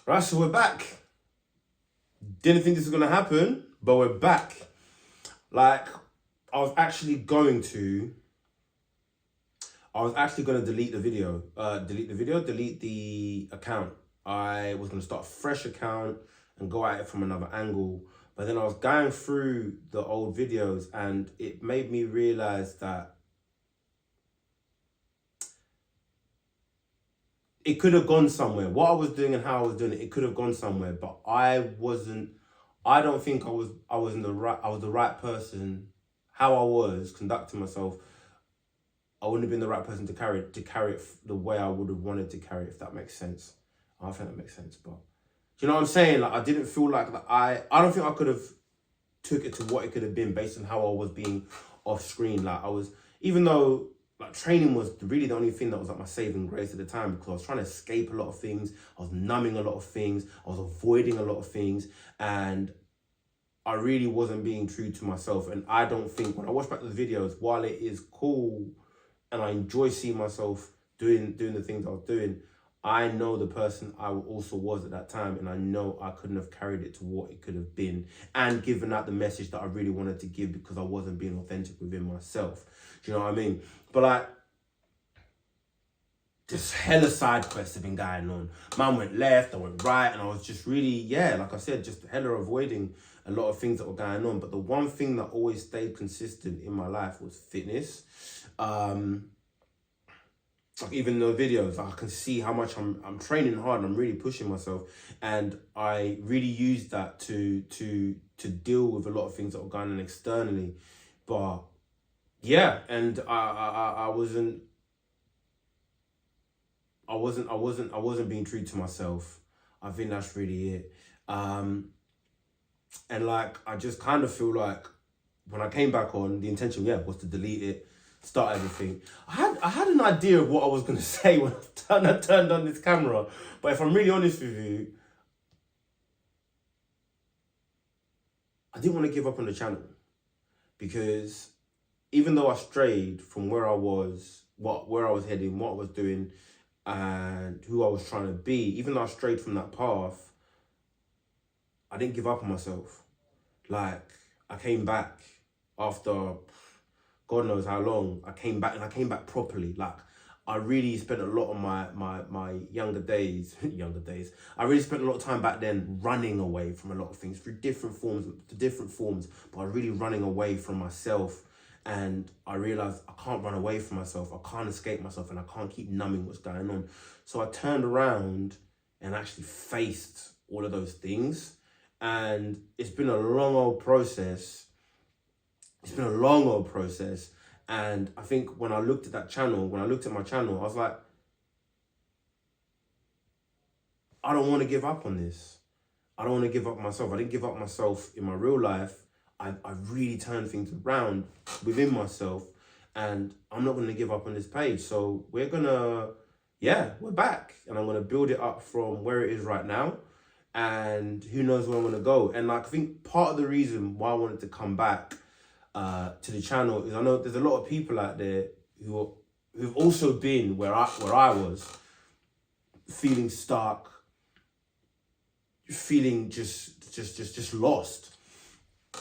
Right, so we're back. Didn't think this was gonna happen, but we're back. Like, I was actually going to, delete the video. Delete the account. I was gonna start a fresh account and go at it from another angle. But then I was going through the old videos and it made me realize that it could have gone somewhere. What I was doing and how I was doing it, it could have gone somewhere, but I don't think I was in the right I was the right person. How I was conducting myself, I wouldn't have been the right person to carry it the way I would have wanted to carry it, if that makes sense. I think that makes sense, but do you know what I'm saying? Like, I didn't feel like that. I don't think I could have took it to what it could have been based on how I was being off screen. Like, I was, even though like training was really the only thing that was like my saving grace at the time, because I was trying to escape a lot of things, I was numbing a lot of things, I was avoiding a lot of things, and I really wasn't being true to myself. And I don't think, when I watch back the videos, while it is cool and I enjoy seeing myself doing the things I was doing, I know the person I also was at that time, and I know I couldn't have carried it to what it could have been and given out the message that I really wanted to give, because I wasn't being authentic within myself. Do you know what I mean? But like, just hella side quests have been going on. Man went left, I went right, and I was just really, yeah, like I said, just hella avoiding a lot of things that were going on. But the one thing that always stayed consistent in my life was fitness. Like, even the videos, I can see how much I'm training hard and I'm really pushing myself, and I really use that to deal with a lot of things that were going on externally. But yeah, and I wasn't being true to myself. I think that's really it. And like, I just kind of feel like when I came back on, the intention, yeah, was to delete it, start everything. I had an idea of what I was gonna say when I turned on this camera, but if I'm really honest with you, I didn't want to give up on the channel, because even though I strayed from where I was, where I was heading, what I was doing, and who I was trying to be, even though I strayed from that path, I didn't give up on myself. Like, I came back after God knows how long. I came back, and I came back properly. Like, I really spent a lot of my younger days, I really spent a lot of time back then running away from a lot of things through different forms, but I was really running away from myself. And I realized I can't run away from myself, I can't escape myself, and I can't keep numbing what's going on. So I turned around and actually faced all of those things. And it's been a long old process. And I think when I looked at my channel, I was like, I don't want to give up on this. I don't want to give up myself. I didn't give up myself in my real life. I really turned things around within myself, and I'm not going to give up on this page. So we're back, and I'm going to build it up from where it is right now. And who knows where I'm going to go. And like, I think part of the reason why I wanted to come back to the channel is I know there's a lot of people out there who've also been where I was, feeling stuck, feeling just lost,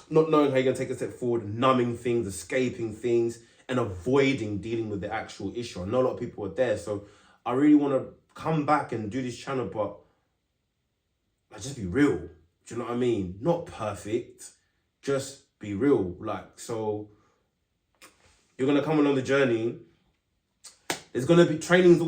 not knowing how you're gonna take a step forward, numbing things, escaping things, and avoiding dealing with the actual issue. I know a lot of people are there, so I really want to come back and do this channel, but like, just be real. Do you know what I mean? Not perfect, just be real. Like, so you're gonna come along the journey. There's gonna be training is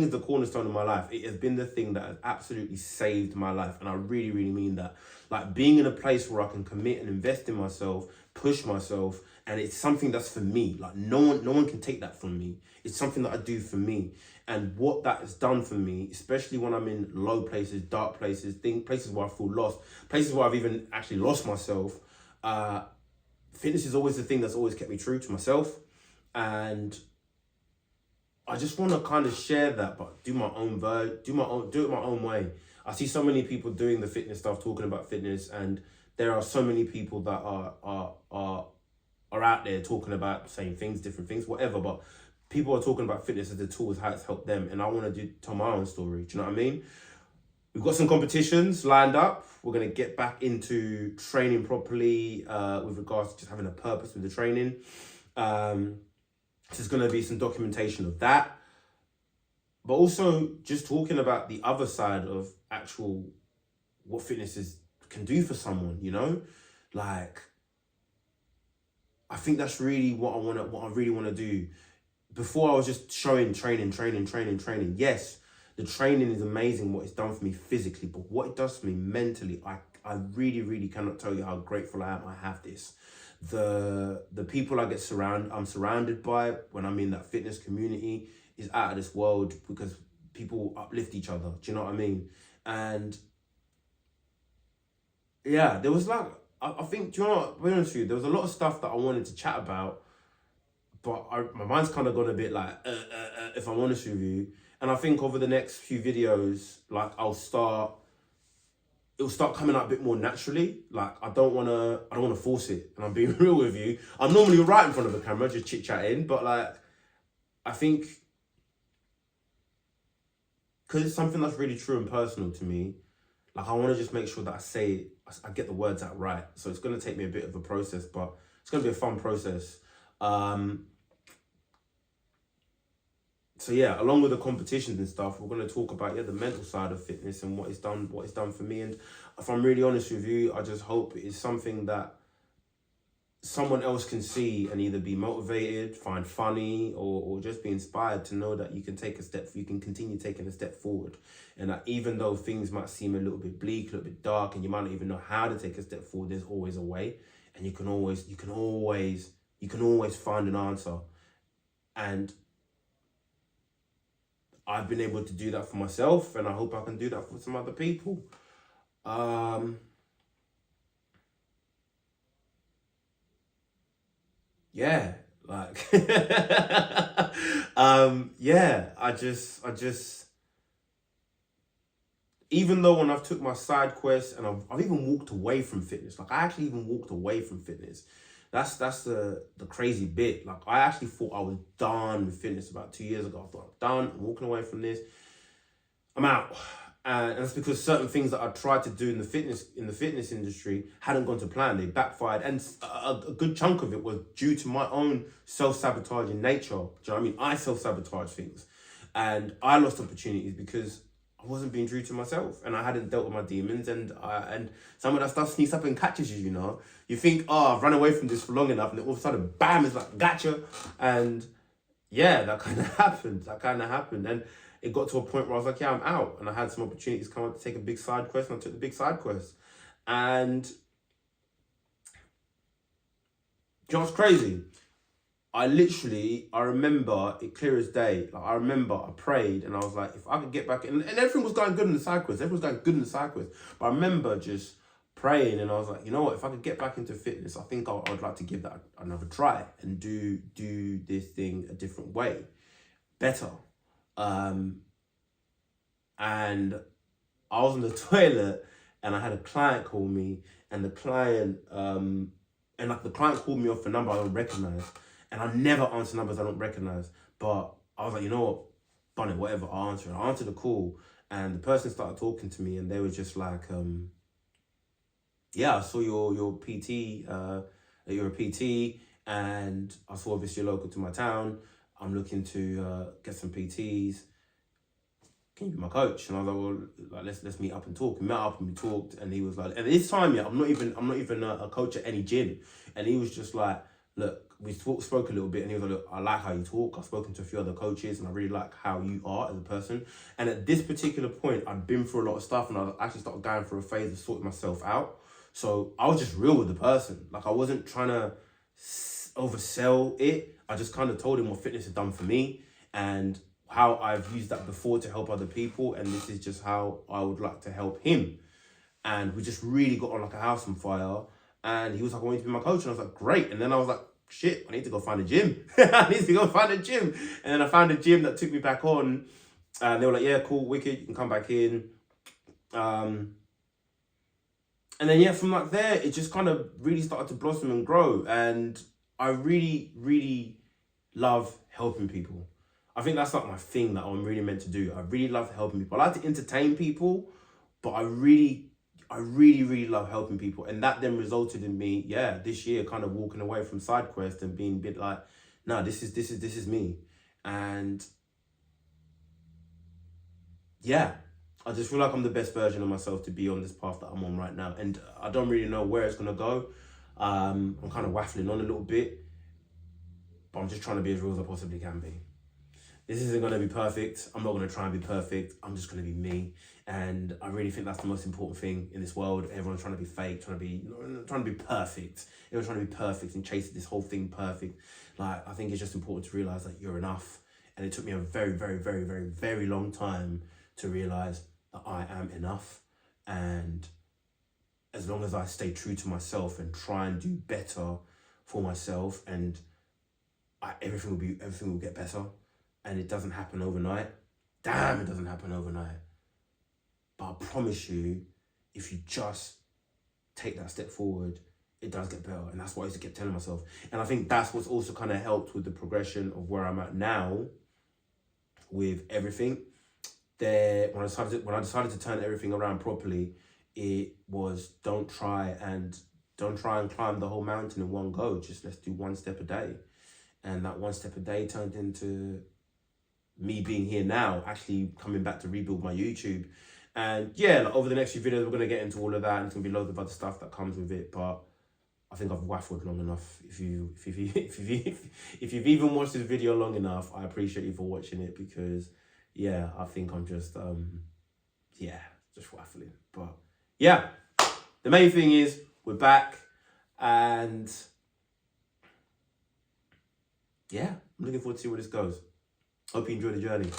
the cornerstone of my life. It has been the thing that has absolutely saved my life, and I really, really mean that. Like, being in a place where I can commit and invest in myself, push myself, and it's something that's for me. Like, no one can take that from me. It's something that I do for me, and what that has done for me, especially when I'm in low places, dark places, places where I feel lost, places where I've even actually lost myself. Fitness is always the thing that's always kept me true to myself, and I just want to kind of share that, but do it my own way. I see so many people doing the fitness stuff, talking about fitness, and there are so many people that are out there talking about same things, different things, whatever. But people are talking about fitness as a tool, as how it's helped them, and I want to tell my own story. Do you know what I mean? We've got some competitions lined up. We're going to get back into training properly with regards to just having a purpose with the training. There's going to be some documentation of that. But also just talking about the other side of actual what can do for someone, you know? Like, I think that's really what I really want to do. Before I was just showing training. Yes, the training is amazing, what it's done for me physically, but what it does for me mentally, I really, really cannot tell you how grateful I am I have this. The people I'm surrounded by when I'm in that fitness community is out of this world, because people uplift each other. Do you know what I mean? And yeah, there was like, I think, do you know what, to be honest with you, there was a lot of stuff that I wanted to chat about, but my mind's kind of gone a bit like, if I'm honest with you. And I think over the next few videos, like it'll start coming out a bit more naturally. Like I don't wanna force it. And I'm being real with you. I'm normally right in front of the camera, just chit chatting, but like, I think, because it's something that's really true and personal to me, like I want to just make sure that I get the words out right. So it's going to take me a bit of a process, but it's going to be a fun process. So yeah, along with the competitions and stuff, we're going to talk about the mental side of fitness and what it's done for me. And if I'm really honest with you, I just hope it is something that someone else can see and either be motivated, find funny, or just be inspired to know that you can continue taking a step forward. And that even though things might seem a little bit bleak, a little bit dark, and you might not even know how to take a step forward, there's always a way. And you can always find an answer. And I've been able to do that for myself, and I hope I can do that for some other people. Yeah, like, yeah, I just, even though when I've took my side quest and I've even walked away from fitness, like I actually even walked away from fitness. That's the crazy bit. Like I actually thought I was done with fitness about 2 years ago. I thought I'm done, I'm walking away from this. I'm out. And that's because certain things that I tried to do in the fitness industry hadn't gone to plan. They backfired, and a good chunk of it was due to my own self-sabotaging nature. Do you know what I mean? I self-sabotage things, and I lost opportunities because I wasn't being true to myself, and I hadn't dealt with my demons, and some of that stuff sneaks up and catches you. You know, you think, oh, I've run away from this for long enough, and then all of a sudden, bam! It's like gotcha, and yeah, that kind of happened, and it got to a point where I was like, yeah, I'm out. And I had some opportunities come up to take a big side quest, and I took the big side quest. And you know what's crazy? I remember it clear as day. Like I remember I prayed and I was like, if I could get back in, and everything was going good in the side quest. Everything was going good in the side quest. But I remember just praying and I was like, you know what? If I could get back into fitness, I think I'd like to give that another try and do this thing a different way, better. And I was in the toilet and I had a client call me, and the client called me off a number I don't recognize, and I never answer numbers I don't recognize. But I was like, you know what, Bunny, whatever, I'll answer. I answered the call, and the person started talking to me, and they were just like, yeah, I saw your PT, that you're a PT, and I saw obviously you're local to my town. I'm looking to get some PTs. Can you be my coach? And I was like, well, like, let's meet up and talk. We met up and we talked, and he was like, and this time, yeah, I'm not even a coach at any gym. And he was just like, look, we spoke a little bit, and he was like, look, I like how you talk. I've spoken to a few other coaches, and I really like how you are as a person. And at this particular point, I'd been through a lot of stuff, and I actually started going through a phase of sorting myself out. So I was just real with the person. Like I wasn't trying to oversell it. I just kind of told him what fitness had done for me and how I've used that before to help other people, and this is just how I would like to help him. And we just really got on like a house on fire, and he was like, I want you to be my coach, and I was like, great. And then I was like, shit, I need to go find a gym. I need to go find a gym. And then I found a gym that took me back on, and they were like, yeah, cool, wicked, you can come back in. And then, yeah, from like there, it just kind of really started to blossom and grow. And I really, really love helping people. I think that's like my thing that I'm really meant to do. I really love helping people. I like to entertain people, But I really love helping people. And that then resulted in me, this year kind of walking away from SideQuest and being a bit like, no, this is me. And yeah, I just feel like I'm the best version of myself to be on this path that I'm on right now. And I don't really know where it's gonna go. I'm kind of waffling on a little bit, but I'm just trying to be as real as I possibly can be. This isn't going to be perfect. I'm not going to try and be perfect. I'm just going to be me. And I really think that's the most important thing in this world. Everyone's trying to be fake, trying to be perfect. Everyone's trying to be perfect and chasing this whole thing perfect. Like, I think it's just important to realize that you're enough. And it took me a very long time to realize that I am enough. And as long as I stay true to myself and try and do better for myself, and everything will get better. And it doesn't happen overnight. Damn, it doesn't happen overnight. But I promise you, if you just take that step forward, it does get better. And that's what I used to keep telling myself. And I think that's what's also kind of helped with the progression of where I'm at now with everything. When I decided to turn everything around properly, it was don't try and climb the whole mountain in one go. Just let's do one step a day. And that one step a day turned into me being here now, actually coming back to rebuild my YouTube. And yeah, like over the next few videos, we're going to get into all of that, and it's going to be loads of other stuff that comes with it. But I think I've waffled long enough. If you've even watched this video long enough, I appreciate you for watching it, because yeah, I think I'm just just waffling. But yeah, the main thing is we're back, and yeah, I'm looking forward to see where this goes. Hope you enjoy the journey.